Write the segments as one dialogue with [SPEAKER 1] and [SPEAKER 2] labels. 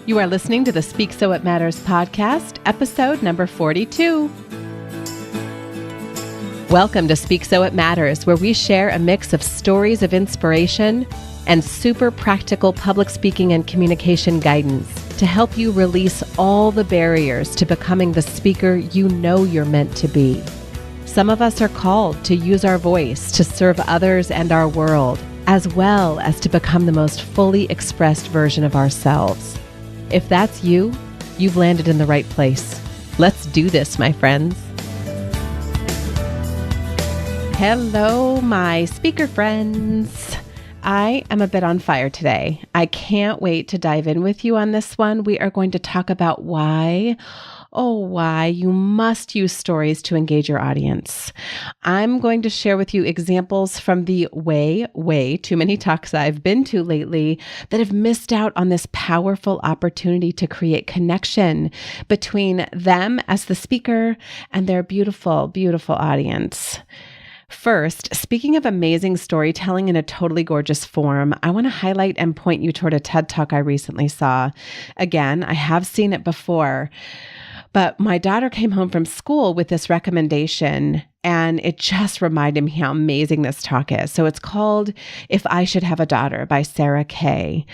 [SPEAKER 1] You are listening to the Speak So It Matters podcast, episode number 42. Welcome to Speak So It Matters, where we share a mix of stories of inspiration and super practical public speaking and communication guidance to help you release all the barriers to becoming the speaker you know you're meant to be. Some of us are called to use our voice to serve others and our world, as well as to become the most fully expressed version of ourselves. If that's you, you've landed in the right place. Let's do this, my friends. Hello, my speaker friends. I am a bit on fire today. I can't wait to dive in with you on this one. We are going to talk about why you must use stories to engage your audience. I'm going to share with you examples from the way too many talks I've been to lately that have missed out on this powerful opportunity to create connection between them as the speaker and their beautiful, beautiful audience. First, speaking of amazing storytelling in a totally gorgeous form, I want to highlight and point you toward a TED Talk I recently saw. Again, I have seen it before, but my daughter came home from school with this recommendation, and it just reminded me how amazing this talk is. So it's called If I Should Have a Daughter by Sarah Kay.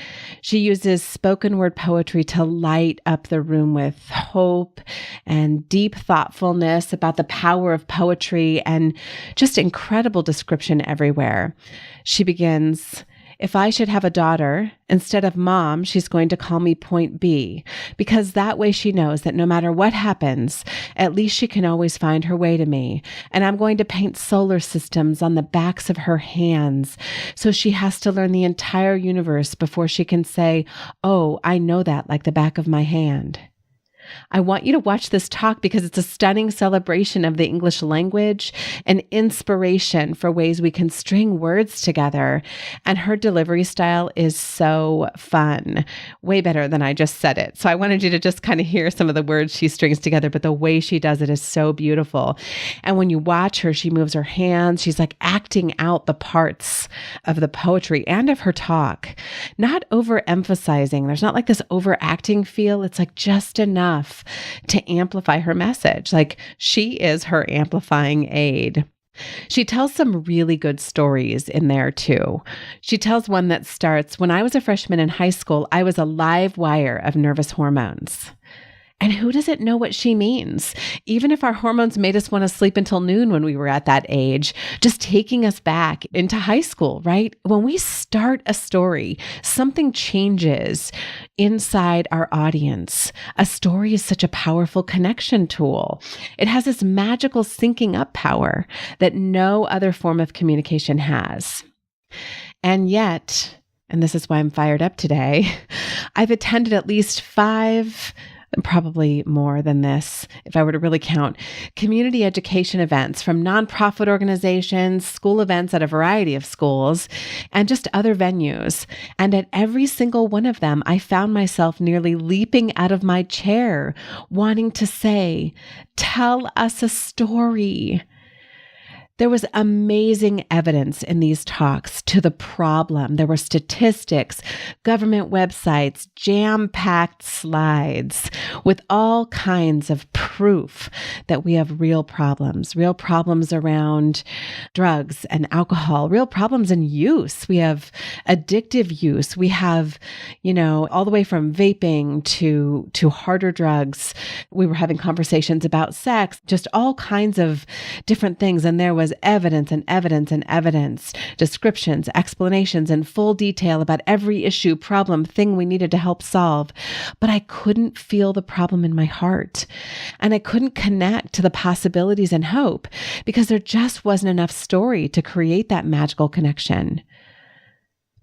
[SPEAKER 1] She uses spoken word poetry to light up the room with hope and deep thoughtfulness about the power of poetry and just incredible description everywhere. She begins, "If I should have a daughter, instead of mom, she's going to call me Point B, because that way she knows that no matter what happens, at least she can always find her way to me. And I'm going to paint solar systems on the backs of her hands, so she has to learn the entire universe before she can say, 'Oh, I know that like the back of my hand.'" I want you to watch this talk because it's a stunning celebration of the English language and inspiration for ways we can string words together. And her delivery style is so fun, way better than I just said it. So I wanted you to just kind of hear some of the words she strings together, but the way she does it is so beautiful. And when you watch her, she moves her hands. She's like acting out the parts of the poetry and of her talk, not overemphasizing. There's not like this overacting feel. It's like just enough to amplify her message. Like she is her amplifying aid. She tells some really good stories in there too. She tells one that starts, "When I was a freshman in high school, I was a live wire of nervous hormones." And who doesn't know what she means? Even if our hormones made us want to sleep until noon when we were at that age, just taking us back into high school, right? When we start a story, something changes inside our audience. A story is such a powerful connection tool. It has this magical syncing up power that no other form of communication has. And yet, and this is why I'm fired up today, I've attended at least 5, probably more than this, if I were to really count, community education events from nonprofit organizations, school events at a variety of schools, and just other venues. And at every single one of them, I found myself nearly leaping out of my chair, wanting to say, "Tell us a story." There was amazing evidence in these talks to the problem. There were statistics, government websites, jam-packed slides with all kinds of proof that we have real problems around drugs and alcohol, real problems in use. We have addictive use. We have, all the way from vaping to harder drugs. We were having conversations about sex, just all kinds of different things. And there was evidence and evidence and evidence, descriptions, explanations in full detail about every issue, problem, thing we needed to help solve. But I couldn't feel the problem in my heart. And I couldn't connect to the possibilities and hope because there just wasn't enough story to create that magical connection.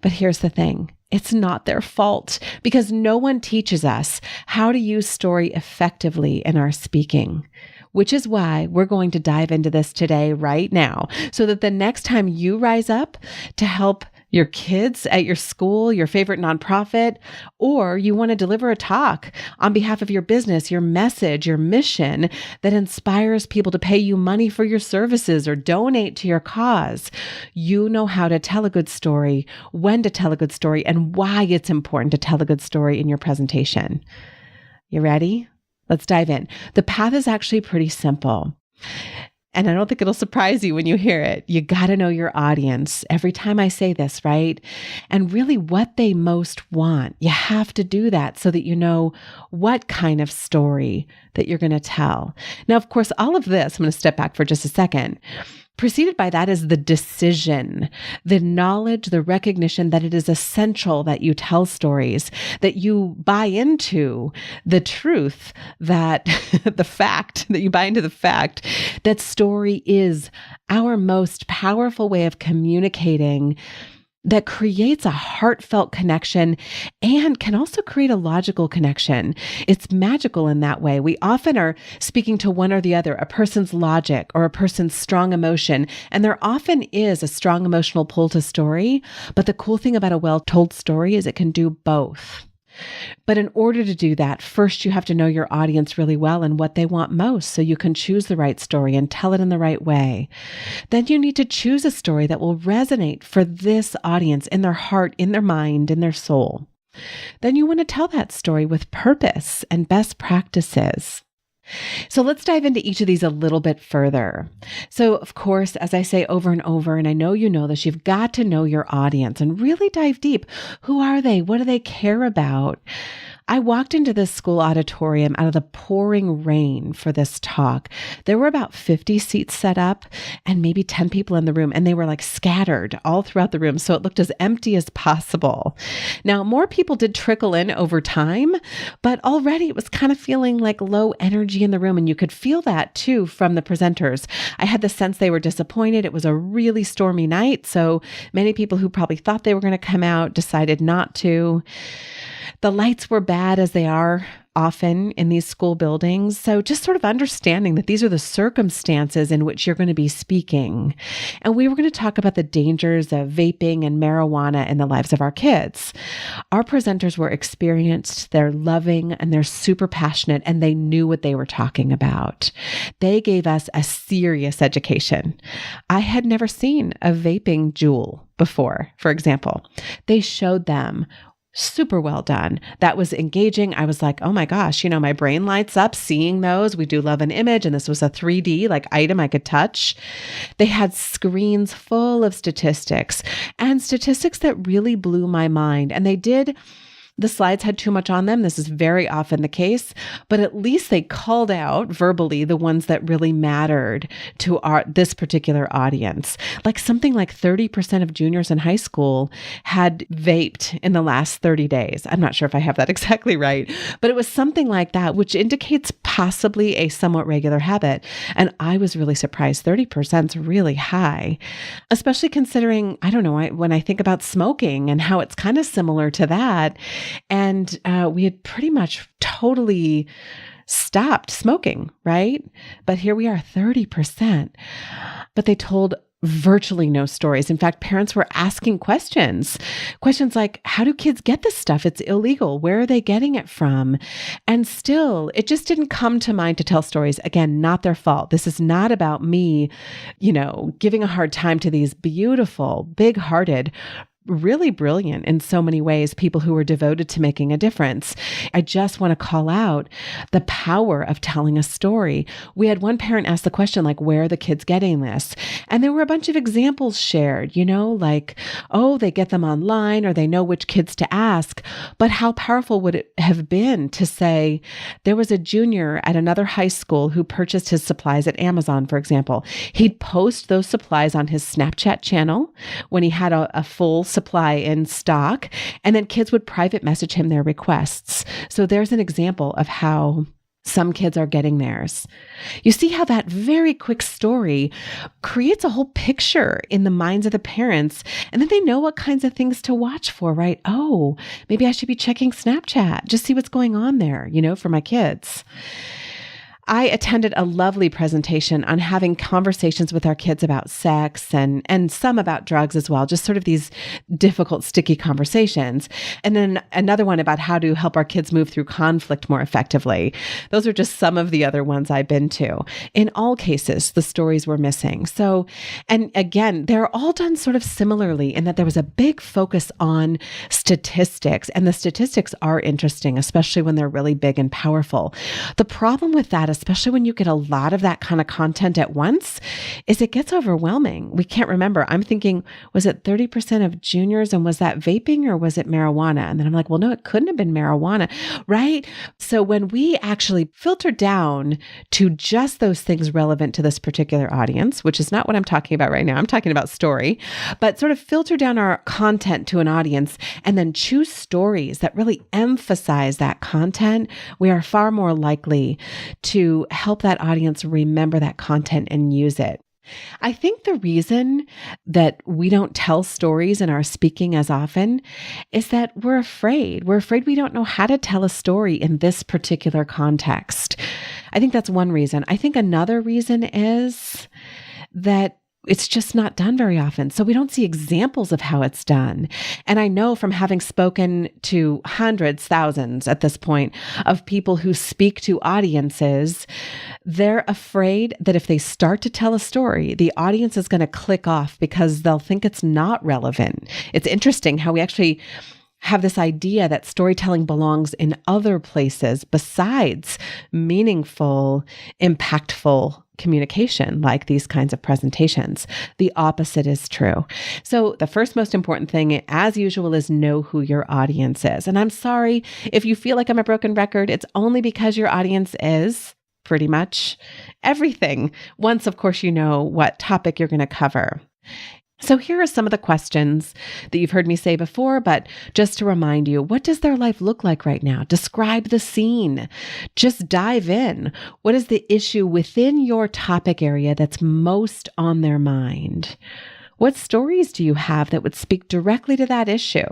[SPEAKER 1] But here's the thing. It's not their fault because no one teaches us how to use story effectively in our speaking. Which is why we're going to dive into this today, right now, so that the next time you rise up to help your kids at your school, your favorite nonprofit, or you want to deliver a talk on behalf of your business, your message, your mission that inspires people to pay you money for your services or donate to your cause. You know how to tell a good story, when to tell a good story, and why it's important to tell a good story in your presentation. You ready? Let's dive in. The path is actually pretty simple. And I don't think it'll surprise you when you hear it. You got to know your audience every time I say this, right? And really what they most want. You have to do that so that you know what kind of story that you're going to tell. Now, of course, all of this, I'm going to step back for just a second. Preceded by that is the decision, the knowledge, the recognition that it is essential that you tell stories, that you buy into the truth, that the fact, that you buy into the fact that story is our most powerful way of communicating that creates a heartfelt connection and can also create a logical connection. It's magical in that way. We often are speaking to one or the other, a person's logic or a person's strong emotion, and there often is a strong emotional pull to story, but the cool thing about a well-told story is it can do both. But in order to do that, first you have to know your audience really well and what they want most so you can choose the right story and tell it in the right way. Then you need to choose a story that will resonate for this audience in their heart, in their mind, in their soul. Then you want to tell that story with purpose and best practices. So let's dive into each of these a little bit further. So of course, as I say over and over, and I know you know this, you've got to know your audience and really dive deep. Who are they? What do they care about? I walked into this school auditorium out of the pouring rain for this talk. There were about 50 seats set up and maybe 10 people in the room, and they were like scattered all throughout the room. So it looked as empty as possible. Now, more people did trickle in over time, but already it was kind of feeling like low energy in the room. And you could feel that too from the presenters. I had the sense they were disappointed. It was a really stormy night. So many people who probably thought they were going to come out decided not to. The lights were bad, as they are often in these school buildings. So just sort of understanding that these are the circumstances in which you're going to be speaking. And we were going to talk about the dangers of vaping and marijuana in the lives of our kids. Our presenters were experienced, they're loving, and they're super passionate, and they knew what they were talking about. They gave us a serious education. I had never seen a vaping Juul before, for example. They showed them. Super well done. That was engaging. I was like, oh my gosh, my brain lights up seeing those. We do love an image. And this was a 3D item I could touch. They had screens full of statistics and statistics that really blew my mind. And the slides had too much on them. This is very often the case, but at least they called out verbally the ones that really mattered to this particular audience. Like something like 30% of juniors in high school had vaped in the last 30 days. I'm not sure if I have that exactly right, but it was something like that, which indicates possibly a somewhat regular habit. And I was really surprised. 30% is really high, especially considering, I don't know, when I think about smoking and how it's kind of similar to that. And we had pretty much totally stopped smoking, right? But here we are, 30%. But they told virtually no stories. In fact, parents were asking questions like, how do kids get this stuff? It's illegal. Where are they getting it from? And still, it just didn't come to mind to tell stories. Again, not their fault. This is not about me, giving a hard time to these beautiful, big-hearted, really brilliant in so many ways, people who are devoted to making a difference. I just want to call out the power of telling a story. We had one parent ask the question, where are the kids getting this? And there were a bunch of examples shared, they get them online or they know which kids to ask. But how powerful would it have been to say, there was a junior at another high school who purchased his supplies at Amazon, for example. He'd post those supplies on his Snapchat channel when he had a full supply in stock, and then kids would private message him their requests. So there's an example of how some kids are getting theirs. You see how that very quick story creates a whole picture in the minds of the parents, and then they know what kinds of things to watch for, right? Oh, maybe I should be checking Snapchat, just see what's going on there, for my kids. I attended a lovely presentation on having conversations with our kids about sex and some about drugs as well, just sort of these difficult, sticky conversations. And then another one about how to help our kids move through conflict more effectively. Those are just some of the other ones I've been to. In all cases, the stories were missing. So, and again, they're all done sort of similarly in that there was a big focus on statistics, and the statistics are interesting, especially when they're really big and powerful. The problem with that, especially when you get a lot of that kind of content at once, is it gets overwhelming. We can't remember. I'm thinking, was it 30% of juniors, and was that vaping or was it marijuana? And then I'm like, well, no, it couldn't have been marijuana, right? So when we actually filter down to just those things relevant to this particular audience, which is not what I'm talking about right now, I'm talking about story, but sort of filter down our content to an audience and then choose stories that really emphasize that content, we are far more likely to help that audience remember that content and use it. I think the reason that we don't tell stories in our speaking as often is that we're afraid. We're afraid we don't know how to tell a story in this particular context. I think that's one reason. I think another reason is that it's just not done very often. So we don't see examples of how it's done. And I know from having spoken to hundreds, thousands at this point of people who speak to audiences, they're afraid that if they start to tell a story, the audience is going to click off because they'll think it's not relevant. It's interesting how we actually have this idea that storytelling belongs in other places besides meaningful, impactful communication like these kinds of presentations. The opposite is true. So the first most important thing, as usual, is know who your audience is. And I'm sorry if you feel like I'm a broken record. It's only because your audience is pretty much everything. Once, of course, you know what topic you're going to cover. So here are some of the questions that you've heard me say before, but just to remind you, what does their life look like right now? Describe the scene. Just dive in. What is the issue within your topic area that's most on their mind? What stories do you have that would speak directly to that issue?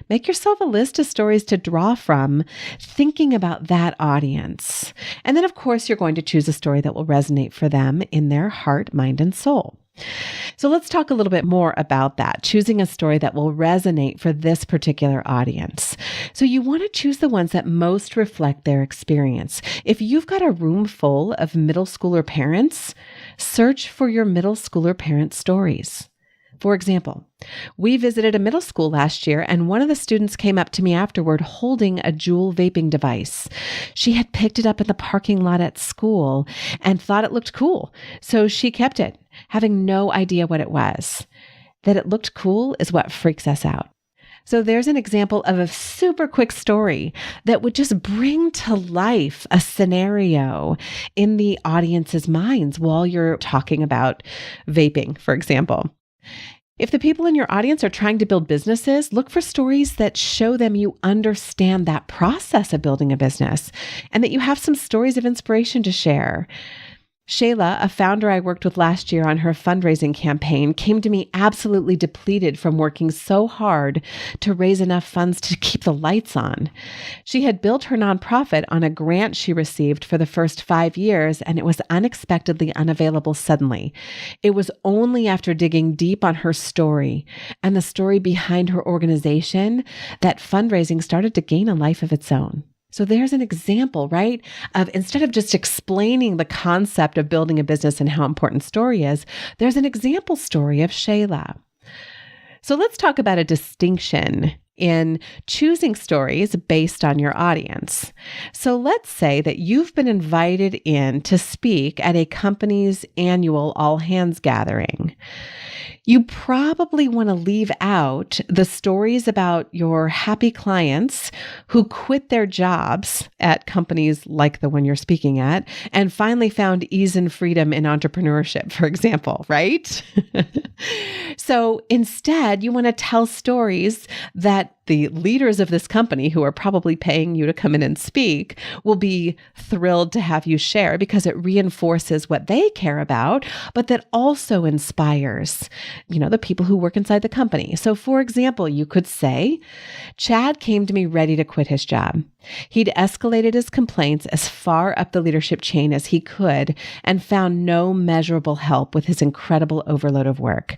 [SPEAKER 1] Make yourself a list of stories to draw from, thinking about that audience. And then, of course, you're going to choose a story that will resonate for them in their heart, mind, and soul. So let's talk a little bit more about that, choosing a story that will resonate for this particular audience. So you want to choose the ones that most reflect their experience. If you've got a room full of middle schooler parents, search for your middle schooler parent stories. For example, we visited a middle school last year, and one of the students came up to me afterward holding a Juul vaping device. She had picked it up in the parking lot at school and thought it looked cool, so she kept it, having no idea what it was. That it looked cool is what freaks us out. So there's an example of a super quick story that would just bring to life a scenario in the audience's minds while you're talking about vaping, for example. If the people in your audience are trying to build businesses, look for stories that show them you understand that process of building a business and that you have some stories of inspiration to share. Shayla, a founder I worked with last year on her fundraising campaign, came to me absolutely depleted from working so hard to raise enough funds to keep the lights on. She had built her nonprofit on a grant she received for the first 5 years, and it was unexpectedly unavailable suddenly. It was only after digging deep on her story and the story behind her organization that fundraising started to gain a life of its own. So there's an example, right, of instead of just explaining the concept of building a business and how important story is, there's an example story of Shayla. So let's talk about a distinction in choosing stories based on your audience. So let's say that you've been invited in to speak at a company's annual all-hands gathering. You probably want to leave out the stories about your happy clients who quit their jobs at companies like the one you're speaking at and finally found ease and freedom in entrepreneurship, for example, right? So instead, you want to tell stories that the leaders of this company, who are probably paying you to come in and speak, will be thrilled to have you share because it reinforces what they care about, but that also inspires, the people who work inside the company. So for example, you could say, Chad came to me ready to quit his job. He'd escalated his complaints as far up the leadership chain as he could and found no measurable help with his incredible overload of work.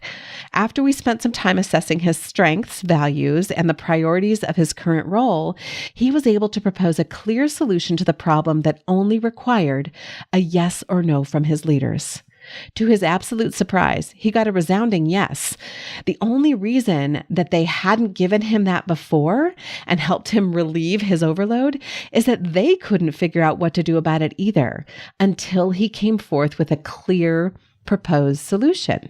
[SPEAKER 1] After we spent some time assessing his strengths, values, and the priorities of his current role, he was able to propose a clear solution to the problem that only required a yes or no from his leaders. To his absolute surprise, he got a resounding yes. The only reason that they hadn't given him that before and helped him relieve his overload is that they couldn't figure out what to do about it either until he came forth with a clear proposed solution.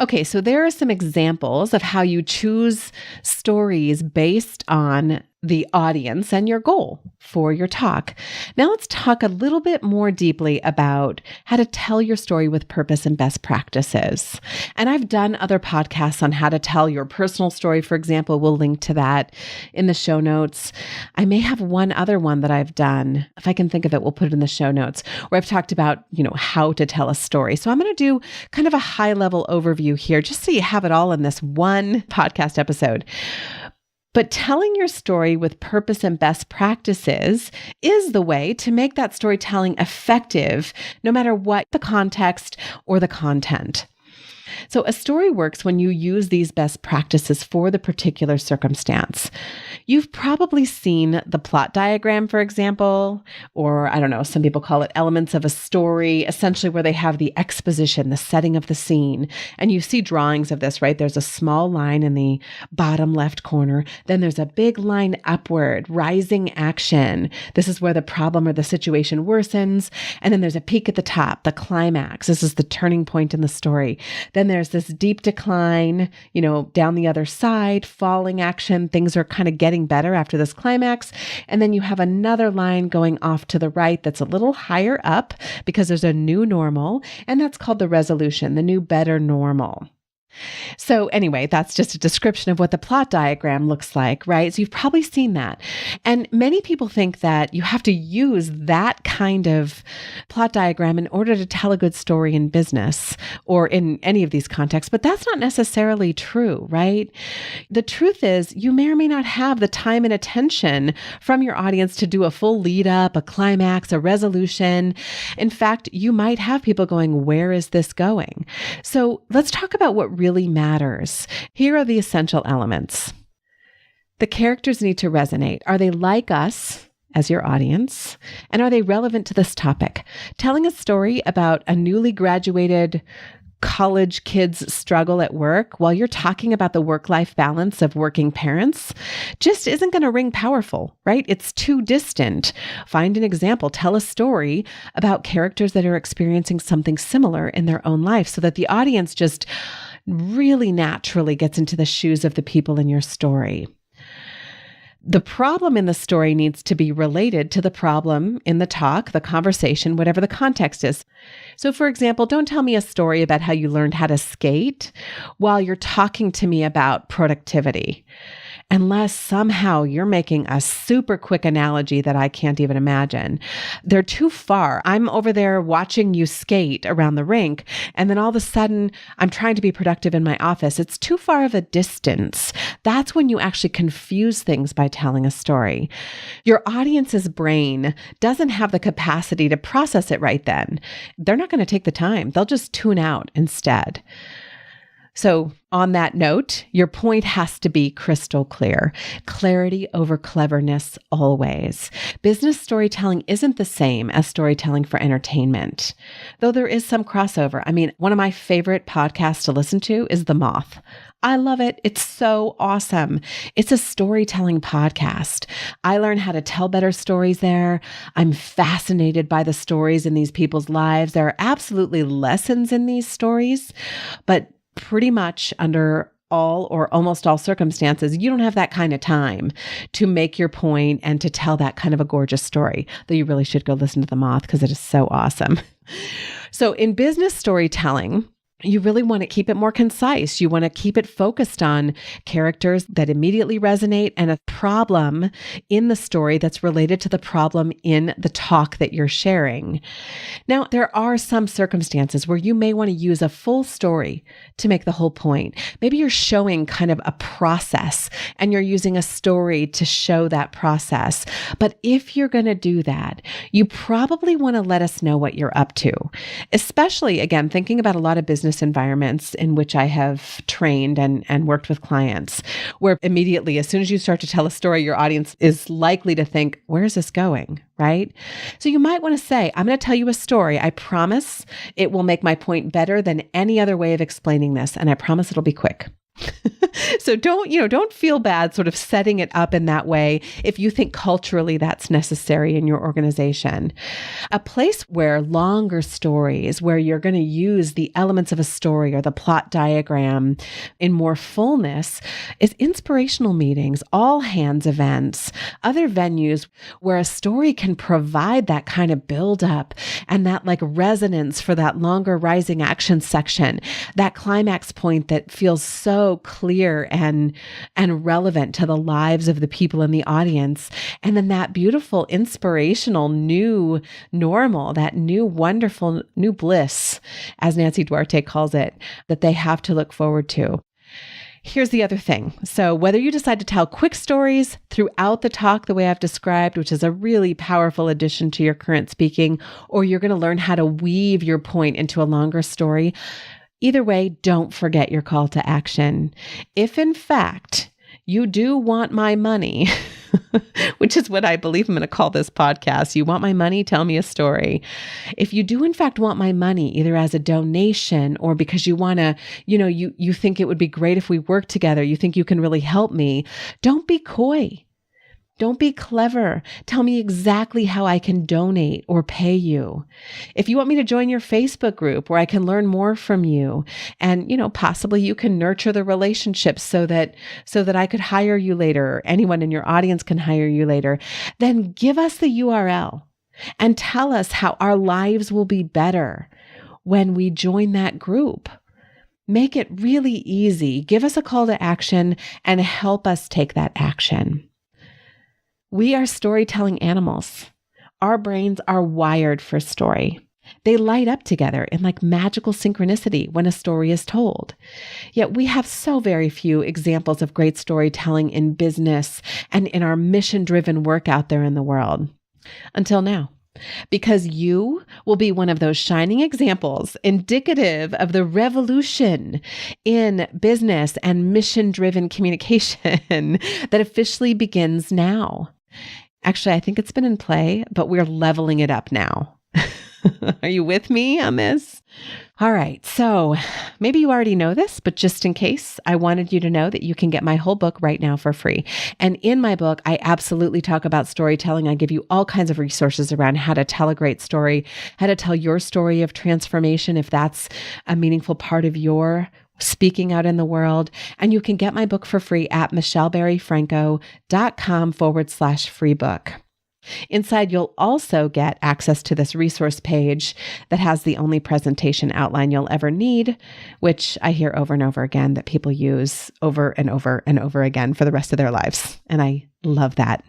[SPEAKER 1] Okay, so there are some examples of how you choose stories based on the audience and your goal for your talk. Now let's talk a little bit more deeply about how to tell your story with purpose and best practices. And I've done other podcasts on how to tell your personal story, for example. We'll link to that in the show notes. I may have one other one that I've done. If I can think of it, we'll put it in the show notes, where I've talked about, how to tell a story. So I'm going to do kind of a high-level overview here, just so you have it all in this one podcast episode. But telling your story with purpose and best practices is the way to make that storytelling effective, no matter what the context or the content. So a story works when you use these best practices for the particular circumstance. You've probably seen the plot diagram, for example, or I don't know, some people call it elements of a story, essentially where they have the exposition, the setting of the scene. And you see drawings of this, right? There's a small line in the bottom left corner. Then there's a big line upward, rising action. This is where the problem or the situation worsens. And then there's a peak at the top, the climax. This is the turning point in the story. Then there's this deep decline, down the other side, falling action. Things are kind of getting better after this climax. And then you have another line going off to the right that's a little higher up because there's a new normal. And that's called the resolution, the new better normal. So anyway, that's just a description of what the plot diagram looks like, right? So you've probably seen that. And many people think that you have to use that kind of plot diagram in order to tell a good story in business or in any of these contexts, but that's not necessarily true, right? The truth is you may or may not have the time and attention from your audience to do a full lead up, a climax, a resolution. In fact, you might have people going, where is this going? So let's talk about what really matters. Here are the essential elements. The characters need to resonate. Are they like us as your audience? And are they relevant to this topic? Telling a story about a newly graduated college kid's struggle at work while you're talking about the work-life balance of working parents just isn't going to ring powerful, right? It's too distant. Find an example. Tell a story about characters that are experiencing something similar in their own life so that the audience just really naturally gets into the shoes of the people in your story. The problem in the story needs to be related to the problem in the talk, the conversation, whatever the context is. So for example, don't tell me a story about how you learned how to skate while you're talking to me about productivity, unless somehow you're making a super quick analogy that I can't even imagine. They're too far. I'm over there watching you skate around the rink, and then all of a sudden, I'm trying to be productive in my office. It's too far of a distance. That's when you actually confuse things by telling a story. Your audience's brain doesn't have the capacity to process it right then. They're not going to take the time. They'll just tune out instead. So on that note, your point has to be crystal clear. Clarity over cleverness always. Business storytelling isn't the same as storytelling for entertainment, though there is some crossover. I mean, one of my favorite podcasts to listen to is The Moth. I love it. It's so awesome. It's a storytelling podcast. I learn how to tell better stories there. I'm fascinated by the stories in these people's lives. There are absolutely lessons in these stories, but pretty much under all or almost all circumstances, you don't have that kind of time to make your point and to tell that kind of a gorgeous story, though you really should go listen to The Moth because it is so awesome. So in business storytelling, you really want to keep it more concise. You want to keep it focused on characters that immediately resonate and a problem in the story that's related to the problem in the talk that you're sharing. Now, there are some circumstances where you may want to use a full story to make the whole point. Maybe you're showing kind of a process and you're using a story to show that process. But if you're going to do that, you probably want to let us know what you're up to, especially, again, thinking about a lot of business environments in which I have trained and worked with clients, where immediately, as soon as you start to tell a story, your audience is likely to think, where is this going? Right? So you might want to say, I'm going to tell you a story. I promise it will make my point better than any other way of explaining this. And I promise it'll be quick. So don't feel bad sort of setting it up in that way if you think culturally that's necessary in your organization. A place where longer stories, where you're going to use the elements of a story or the plot diagram in more fullness, is inspirational meetings, all hands events, other venues where a story can provide that kind of buildup and that like resonance for that longer rising action section, that climax point that feels so clear and relevant to the lives of the people in the audience. And then that beautiful, inspirational new normal, that new wonderful new bliss, as Nancy Duarte calls it, that they have to look forward to. Here's the other thing. So whether you decide to tell quick stories throughout the talk the way I've described, which is a really powerful addition to your current speaking, or you're going to learn how to weave your point into a longer story, either way, don't forget your call to action. If in fact you do want my money, which is what I believe I'm going to call this podcast, you want my money, tell me a story. If you do in fact want my money, either as a donation or because you want to, you think it would be great if we work together, you think you can really help me, don't be coy. Don't be clever. Tell me exactly how I can donate or pay you. If you want me to join your Facebook group where I can learn more from you and, possibly you can nurture the relationship so that I could hire you later, or anyone in your audience can hire you later, then give us the URL and tell us how our lives will be better when we join that group. Make it really easy. Give us a call to action and help us take that action. We are storytelling animals. Our brains are wired for story. They light up together in like magical synchronicity when a story is told. Yet we have so very few examples of great storytelling in business and in our mission-driven work out there in the world. Until now. Because you will be one of those shining examples indicative of the revolution in business and mission-driven communication that officially begins now. Actually, I think it's been in play, but we're leveling it up now. Are you with me on this? All right. So maybe you already know this, but just in case, I wanted you to know that you can get my whole book right now for free. And in my book, I absolutely talk about storytelling. I give you all kinds of resources around how to tell a great story, how to tell your story of transformation, if that's a meaningful part of your speaking out in the world. And you can get my book for free at michelleberryfranco.com/free book. Inside, you'll also get access to this resource page that has the only presentation outline you'll ever need, which I hear over and over again that people use over and over and over again for the rest of their lives. And I love that.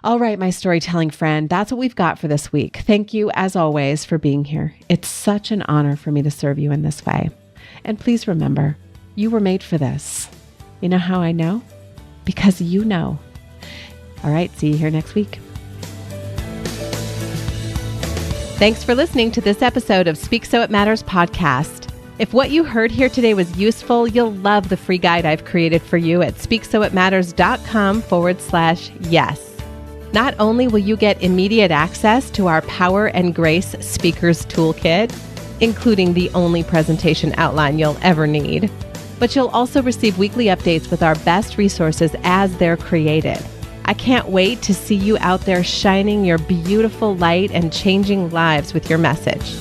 [SPEAKER 1] All right, my storytelling friend, that's what we've got for this week. Thank you, as always, for being here. It's such an honor for me to serve you in this way. And please remember, you were made for this. You know how I know? Because you know. All right, see you here next week. Thanks for listening to this episode of Speak So It Matters podcast. If what you heard here today was useful, you'll love the free guide I've created for you at speaksoitmatters.com/yes. Not only will you get immediate access to our Power and Grace Speakers Toolkit, including the only presentation outline you'll ever need, but you'll also receive weekly updates with our best resources as they're created. I can't wait to see you out there shining your beautiful light and changing lives with your message.